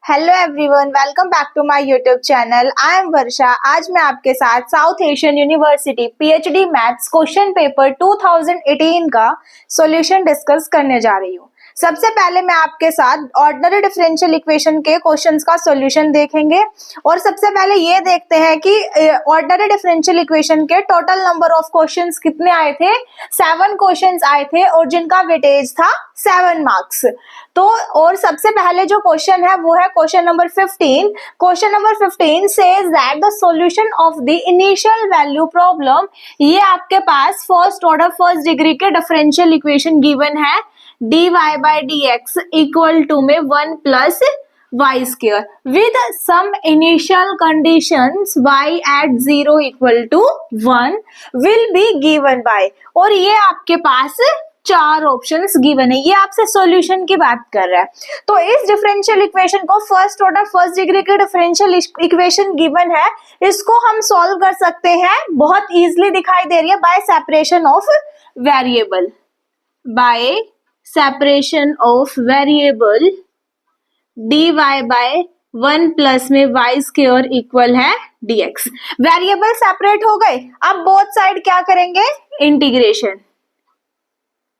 Hello everyone, welcome back to my YouTube channel. I am Varsha. आज मैं आपके साथ South Asian University PhD maths question paper 2018 का solution discuss करने जा रही हूँ। सबसे पहले मैं आपके साथ ऑर्डिनरी डिफरेंशियल इक्वेशन के क्वेश्चंस का सॉल्यूशन देखेंगे और सबसे पहले ये देखते हैं कि ऑर्डिनरी डिफरेंशियल इक्वेशन के टोटल नंबर ऑफ क्वेश्चंस कितने आए थे। 7 क्वेश्चंस आए थे और जिनका वेटेज था 7 मार्क्स। तो और सबसे पहले जो क्वेश्चन है वो है question number 15। Question number 15 says that the solution of the initial value problem. ये आपके पास फर्स्ट ऑर्डर फर्स्ट डिग्री के डिफरेंशियल इक्वेशन गिवन है dy by dx equal to में 1 plus y square with some initial conditions y at 0 equal to 1 will be given by। और ये आपके पास 4 options given है। ये आपसे सॉल्यूशन की बात कर रहा है। तो इस डिफरेंशियल इक्वेशन को फर्स्ट ऑर्डर फर्स्ट डिग्री के डिफरेंशियल इक्वेशन गिवन है, इसको हम सॉल्व कर सकते हैं। बहुत इजीली दिखाई दे रही है by separation of variable. By separation of variable dy by 1 plus में y स्क्वायर इक्वल है dx। वेरिएबल सेपरेट हो गए। अब बोथ साइड क्या करेंगे, इंटीग्रेशन।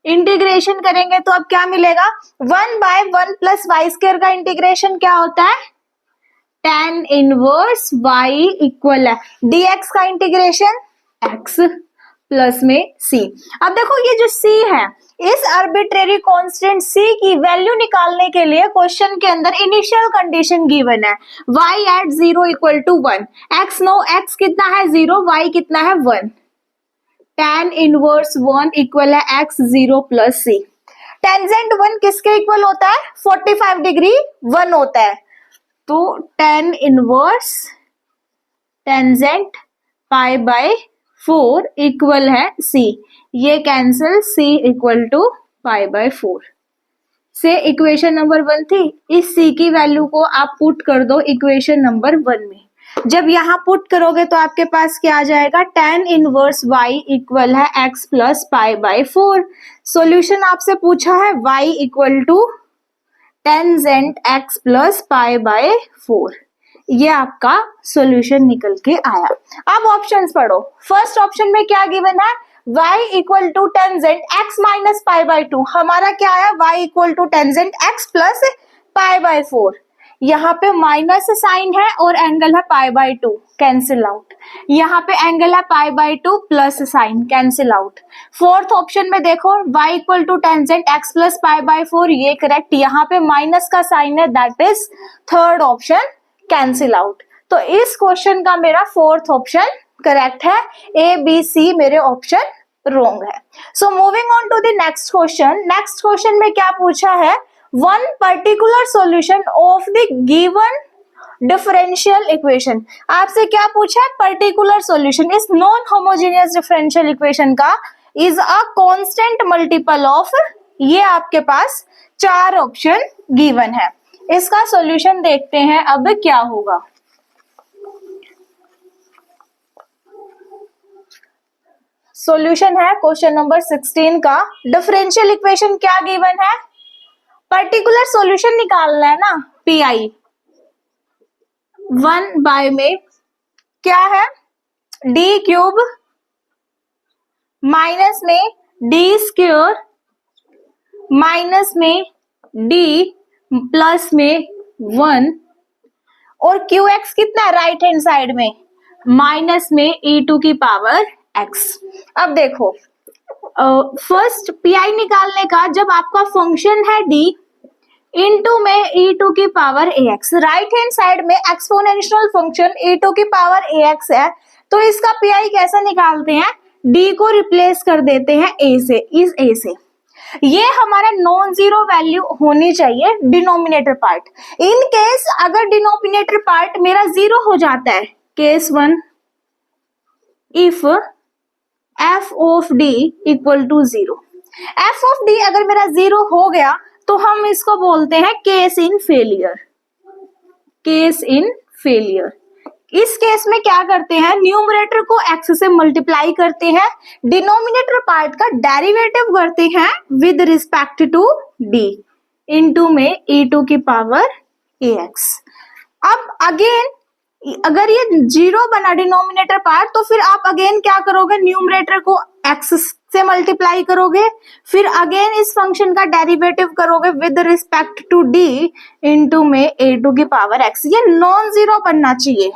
इंटीग्रेशन करेंगे तो अब क्या मिलेगा, 1 बाय 1 प्लस वाई स्क्वायर का इंटीग्रेशन क्या होता है, tan इनवर्स y इक्वल है dx का इंटीग्रेशन x प्लस में c। अब देखो ये जो c है, इस आर्बिट्रेरी कांस्टेंट c की वैल्यू निकालने के लिए क्वेश्चन के अंदर इनिशियल कंडीशन गिवन है y at 0 equal to 1। x नो x कितना है 0, y कितना है 1। tan इनवर्स 1 इक्वल है x 0 प्लस c। टेंजेंट 1 किसके इक्वल होता है, 45 डिग्री 1 होता है। तो tan inverse tangent pi by 4 equal है c। ये cancel, c equal to pi by 4 से इक्वेशन नंबर 1 थी। इस c की वैल्यू को आप पुट कर दो इक्वेशन नंबर 1 में। जब यहाँ पुट करोगे तो आपके पास क्या आ जाएगा, tan इनवर्स y इक्वल है x plus pi by 4। Solution आपसे पूछा है y equal to tangent x plus pi by 4। ये आपका सॉल्यूशन निकल के आया। अब ऑप्शंस पढ़ो। फर्स्ट ऑप्शन में क्या गिवन है, y equal to tangent x minus pi by 2। हमारा क्या है, y equal to tangent x plus pi by 4। यहाँ पे माइनस साइन है और एंगल है पाई बाय 2, कैंसिल आउट। यहाँ पे एंगल है pi by 2 plus sign, cancel out. Fourth option में देखो y equal to tangent x plus pi by 4, ये करेक्ट। यहाँ पे माइनस का साइन है, that is third option, cancel out. तो इस क्वेश्चन का मेरा फोर्थ ऑप्शन करेक्ट है, ए बी सी मेरे ऑप्शन रॉन्ग है। So moving on to the next question. Next question में क्या पूछा है, one particular solution of the given differential equation. आपसे क्या पूछा है, पर्टिकुलर सॉल्यूशन इस नॉन होमोजेनियस डिफरेंशियल इक्वेशन का is a constant multiple of. ये आपके पास 4 ऑप्शन गिवन है। इसका सॉल्यूशन देखते हैं अब क्या होगा। सॉल्यूशन है क्वेश्चन नंबर 16 का। डिफरेंशियल इक्वेशन क्या गिवन है, पर्टिकुलर सॉल्यूशन निकालना है ना, पीआई 1 बाय में क्या है, डी क्यूब माइनस में डी स्क्वायर माइनस में डी प्लस में 1 और क्यू एक्स कितना है राइट हैंड साइड में, माइनस में ई टू की पावर एक्स। अब देखो फर्स्ट पीआई निकालने का, जब आपका फंक्शन है डी इनटू में ई टू की पावर ए एक्स, राइट हैंड साइड में एक्सपोनेंशियल फंक्शन ई टू की पावर ए एक्स है, तो इसका पीआई कैसे निकालते हैं, डी को रिप्लेस कर देते हैं ए से, इस ए से। ये हमारा नॉन जीरो वैल्यू होनी चाहिए डिनोमिनेटर पार्ट। इन केस अगर डिनोमिनेटर पार्ट मेरा 0 हो जाता है, case 1 if f of d equal to 0। f of d अगर मेरा 0 हो गया तो हम इसको बोलते हैं case in failure. Case in failure. इस केस में क्या करते हैं, न्यूमरेटर को x से मल्टीप्लाई करते हैं, डिनोमिनेटर पार्ट का डेरिवेटिव करते हैं with respect to d, into में e टू की पावर ax। अब अगेन अगर ये 0 बना डिनोमिनेटर पार्ट तो फिर आप अगेन क्या करोगे, न्यूमरेटर को x से मल्टीप्लाई करोगे, फिर अगेन इस फंक्शन का डेरिवेटिव करोगे with respect to d into में a टू की पावर x। ये नॉन जीरो बनना चाहिए,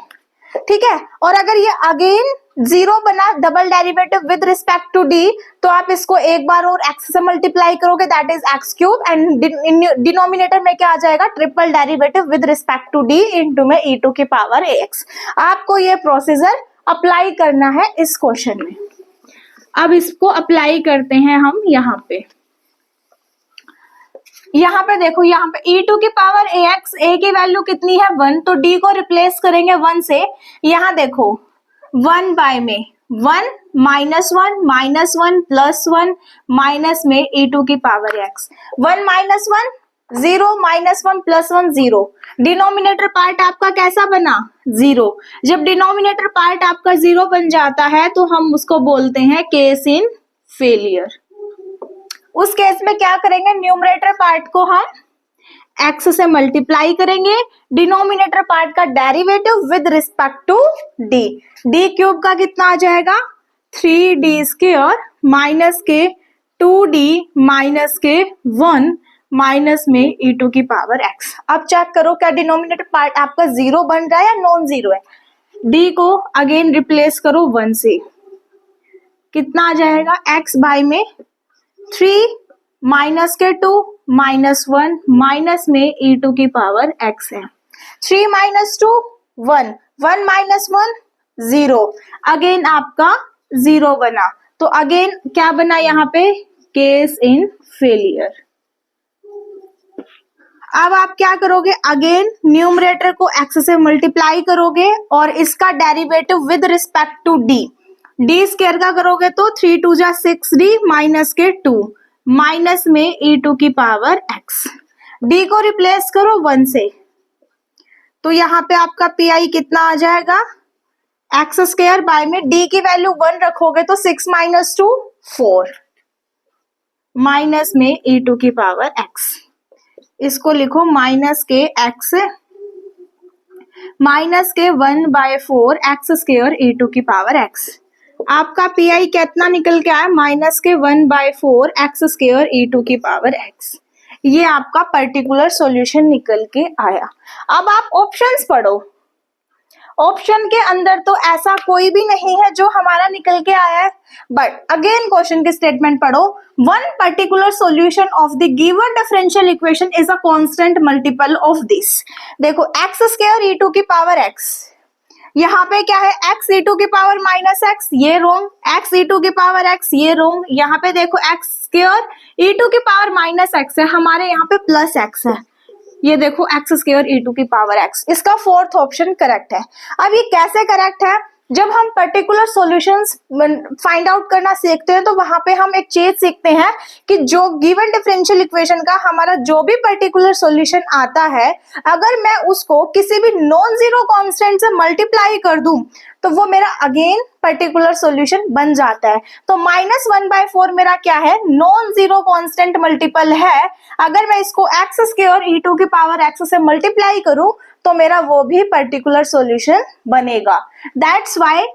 ठीक है। और अगर ये अगेन 0 बना double derivative with respect to d, तो आप इसको एक बार और x से मल्टीप्लाई करोगे, that is x cube, and denominator में क्या आ जाएगा, triple derivative with respect to d into में e टू की पावर ax। आपको ये प्रोसीजर अप्लाई करना है इस क्वेश्चन में। अब इसको अप्लाई करते हैं हम यहाँ पे देखो, यहाँ पे e टू की पावर ax, a की वैल्यू कितनी है 1, तो d को रिप्लेस करेंगे 1 से। यहाँ देखो 1 बाय में 1 -1 -1 +1 माइनस में e टू की पावर x, 1 -1 0 -1 +1 0। डिनोमिनेटर पार्ट आपका कैसा बना, 0। जब डिनोमिनेटर पार्ट आपका 0 बन जाता है तो हम उसको बोलते हैं केस इन फेलियर। उस केस में क्या करेंगे, न्यूमरेटर पार्ट को हम x से मल्टीप्लाई करेंगे, डिनोमिनेटर पार्ट का derivative with respect to d। d cube का कितना आ जाएगा, 3d स्क्वायर माइनस के 2d माइनस के 1 माइनस में e टू की पावर x। अब चेक करो क्या डिनोमिनेटर पार्ट आपका 0 बन रहा है या नॉन जीरो है। d को अगेन रिप्लेस करो 1 से, कितना आ जाएगा, x बाय में 3 माइनस के 2 -1 माइनस में e टू की पावर x है। 3 - 2 1, 1 - 1 0, अगेन आपका 0 बना, तो अगेन क्या बना यहाँ पे, केस इन फेलियर। अब आप क्या करोगे, अगेन न्यूमरेटर को x से मल्टीप्लाई करोगे और इसका derivative with respect to d। d square का करोगे तो 3 2 जा 6d माइनस के 2 माइनस में e टू की पावर x। d को रिप्लेस करो 1 से, तो यहाँ पे आपका pi कितना आ जाएगा, x स्क्वायर बाय में d की वैल्यू 1 रखोगे तो 6 - 2 4 माइनस में e टू की पावर x। इसको लिखो माइनस के 1/4 x स्क्वायर e टू की पावर x। आपका pi कितना निकल के आया, -1/4 x स्क्वायर e टू की पावर x। ये आपका पर्टिकुलर सॉल्यूशन निकल के आया। अब आप ऑप्शंस पढ़ो, ऑप्शन के अंदर तो ऐसा कोई भी नहीं है जो हमारा निकल के आया है, बट अगेन क्वेश्चन की स्टेटमेंट पढ़ो, one particular solution of the given differential equation is a constant multiple of this. देखो x स्क्वायर e टू की पावर x, यहाँ पे क्या है, x e टू की पावर -x, ये रोंग, x e टू की पावर x, ये रोंग। यहाँ पे देखो x स्क्वायर e टू की पावर -x है, हमारे यहाँ पे +x है, ये देखो x स्क्वायर e टू की पावर x। इसका फोर्थ ऑप्शन करेक्ट है। अब ये कैसे करेक्ट है, जब हम पर्टिकुलर सॉल्यूशंस फाइंड आउट करना सीखते हैं तो वहां पे हम एक चीज सीखते हैं कि जो गिवन डिफरेंशियल इक्वेशन का हमारा जो भी पर्टिकुलर सॉल्यूशन आता है, अगर मैं उसको किसी भी नॉन जीरो कांस्टेंट से मल्टीप्लाई कर दूं तो वो मेरा अगेन पर्टिकुलर सॉल्यूशन बन जाता है। तो -1/4 मेरा क्या है, नॉन जीरो कांस्टेंट मल्टीपल है। अगर मैं इसको x स्क्वायर e टू की पावर x से मल्टीप्लाई करूं तो मेरा वो भी पर्टिकुलर सॉल्यूशन बनेगा। दैट्स व्हाई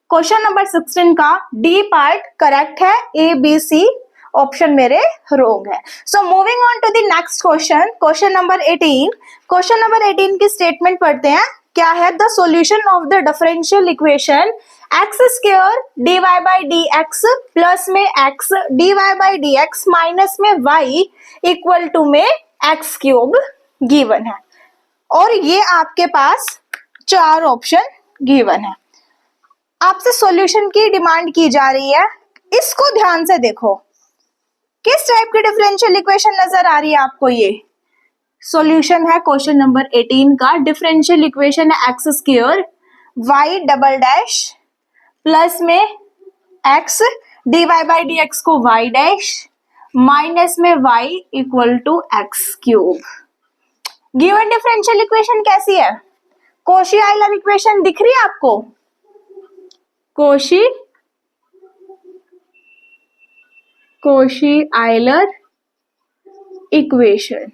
क्वेश्चन नंबर 16 का डी पार्ट करेक्ट है, ए बी सी ऑप्शन मेरे रोंग है। So moving on to the next question, question number 18। Question number 18 की स्टेटमेंट पढ़ते हैं, क्या है, the solution of the differential equation x square dy by d x plus में x dy by d x minus में y equal to में x cube given है, और ये आपके पास 4 ऑप्शन गिवन है। आपसे सॉल्यूशन की डिमांड की जा रही है, इसको ध्यान से देखो, किस टाइप की डिफरेंशियल इक्वेशन नजर आ रही है आपको। ये सॉल्यूशन है क्वेश्चन नंबर 18 का, डिफरेंशियल इक्वेशन है x square y double dash plus में x dy by d x को y डैश माइनस में y equal to x cube. Given differential equation कैसी है, कोशी आइलर इक्वेशन दिख रही है आपको, Cauchy Euler equation.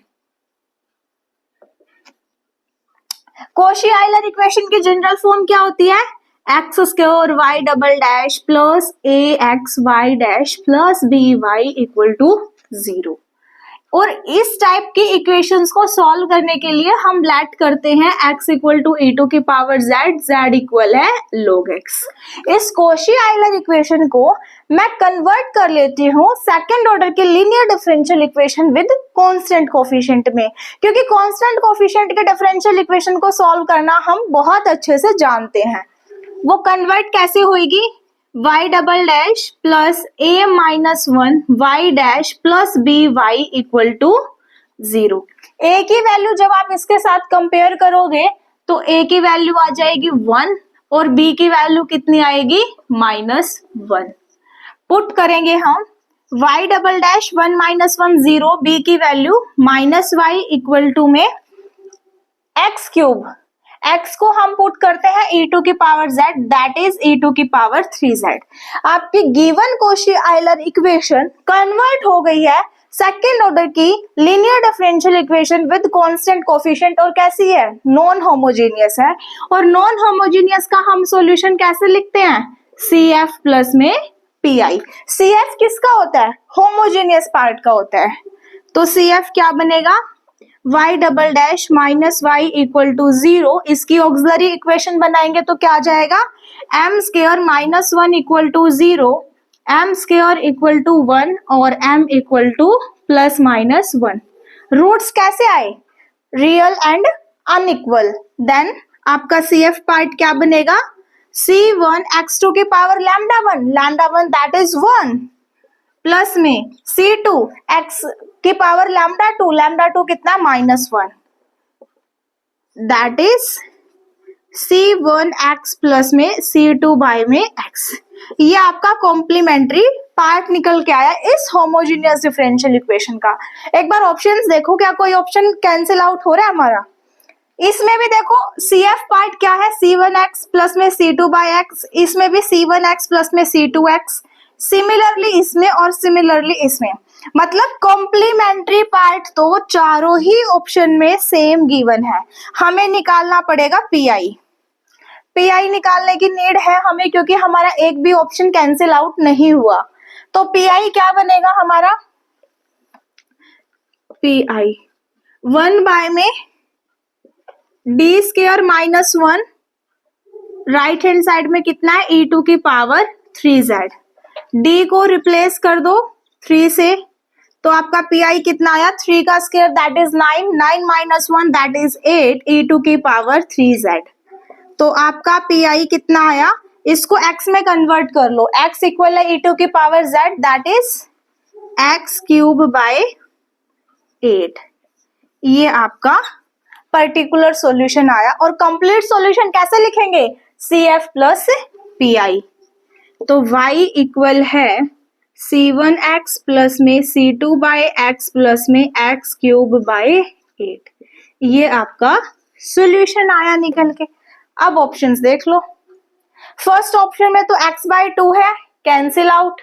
Cauchy Euler equation की जनरल फॉर्म क्या होती है? X square y double dash plus a x y dash plus b y equal to 0। और इस टाइप की इक्वेशंस को सॉल्व करने के लिए हम लेट करते हैं x equal to e to की पावर z इक्वल है log x। इस कॉशी आइलर इक्वेशन को मैं कन्वर्ट कर लेती हूँ सेकंड ऑर्डर के linear differential equation with constant coefficient में, क्योंकि कांस्टेंट कोफिशिएंट के डिफरेंशियल इक्वेशन को सॉल्व करना हम बहुत अच्छे से जानते हैं। वो कन्वर्ट कैसे होगी? y double dash plus a minus 1 y dash plus b y equal to 0। a की वैल्यू जब आप इसके साथ कंपेयर करोगे तो a की वैल्यू आ जाएगी 1 और b की वैल्यू कितनी आएगी? -1। पुट करेंगे हम y double dash 1 minus 1 0, b की वैल्यू -y इक्वल टू में x क्यूब, x को हम पुट करते हैं e टू की power z that is e to की पावर 3z। आपकी given Cauchy Euler equation convert हो गई है सेकेंड ऑर्डर की linear differential equation with constant coefficient, और कैसी है? नॉन होमोजेनियस है। और नॉन होमोजेनियस का हम सॉल्यूशन कैसे लिखते हैं? CF प्लस में PI। CF किसका होता है? होमोजेनियस पार्ट का होता है। तो CF क्या बनेगा? y double dash minus y equal to 0। इसकी ऑक्सिलरी इक्वेशन बनाएंगे तो क्या आ जाएगा? m square minus 1 equal to 0, m square equal to 1 और m equal to plus minus 1। Roots कैसे आए? Real and unequal. देन आपका CF पार्ट क्या बनेगा? C1 x2 की power lambda 1 that is 1 plus में C2 x की पावर लैम्डा 2 कितना? -1 that is C1 x plus में C2 बाय में x। ये आपका कॉम्प्लीमेंट्री पार्ट निकल के आया इस होमोजेनियस डिफरेंशियल इक्वेशन का। एक बार ऑप्शंस देखो, क्या कोई ऑप्शन कैंसिल आउट हो रहा है हमारा? इसमें भी देखो CF पार्ट क्या है? C1x प्लस में C2 बाय x, इसमें भी C1x प्लस में C2x, सिमिलरली इसमें और सिमिलरली इसमें। मतलब कॉम्प्लीमेंट्री पार्ट तो चारों ही ऑप्शन में सेम गिवन है। हमें निकालना पड़ेगा PI निकालने की नीड है हमें, क्योंकि हमारा एक भी ऑप्शन कैंसिल आउट नहीं हुआ। तो PI क्या बनेगा हमारा? PI 1 बाय में d square minus 1, right hand side में कितना है? e टू की पावर 3z। d को रिप्लेस कर दो 3 से, तो आपका PI कितना आया? 3 का square that is 9, 9 minus 1 that is 8, e to की पावर 3z। तो आपका PI कितना आया? इसको x में कन्वर्ट कर लो, x इक्वल है e टू की power z that is x cube by 8। ये आपका पर्टिकुलर सॉल्यूशन आया। और कंप्लीट सॉल्यूशन कैसे लिखेंगे? CF plus PI। तो y इक्वल है C1x प्लस में C2 बाय x प्लस में x क्यूब बाय 8। ये आपका सॉल्यूशन आया निकल के। अब ऑप्शंस देख लो। फर्स्ट ऑप्शन में तो x बाय 2 है, कैंसिल आउट।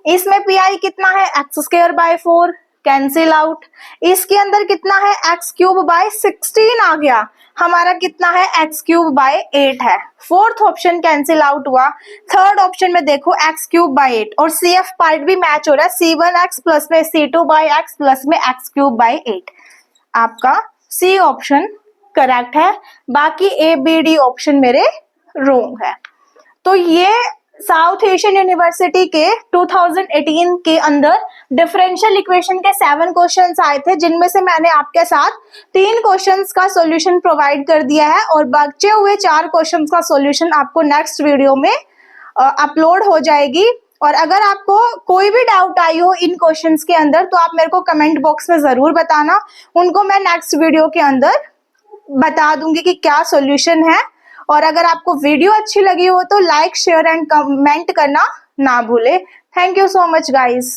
इसमें PI कितना है? x square by 4, cancel out. इसके अंदर कितना है? x क्यूब बाय 16 आ गया, हमारा कितना है? x क्यूब बाय 8 है। फोर्थ ऑप्शन कैंसिल आउट हुआ। थर्ड ऑप्शन में देखो x क्यूब बाय 8 और CF पार्ट भी मैच हो रहा है, C1x प्लस में C2 बाय x प्लस में x क्यूब बाय 8। आपका C ऑप्शन करेक्ट है, बाकी ABD ऑप्शन मेरे रॉन्ग है। तो ये साउथ एशियन यूनिवर्सिटी के 2018 के अंदर डिफरेंशियल इक्वेशन के 7 क्वेश्चंस आए थे, जिनमें से मैंने आपके साथ 3 क्वेश्चंस का सॉल्यूशन प्रोवाइड कर दिया है और बचे हुए 4 क्वेश्चंस का सॉल्यूशन आपको नेक्स्ट वीडियो में अपलोड हो जाएगी। और अगर आपको कोई भी डाउट आई हो इन क्वेश्चंस के अंदर तो आप मेरे को कमेंट बॉक्स में जरूर बताना, उनको मैं नेक्स्ट वीडियो के अंदर बता दूंगी कि क्या सॉल्यूशन है। और अगर आपको वीडियो अच्छी लगी हो तो लाइक शेयर एंड कमेंट करना ना भूले। Thank you so much guys.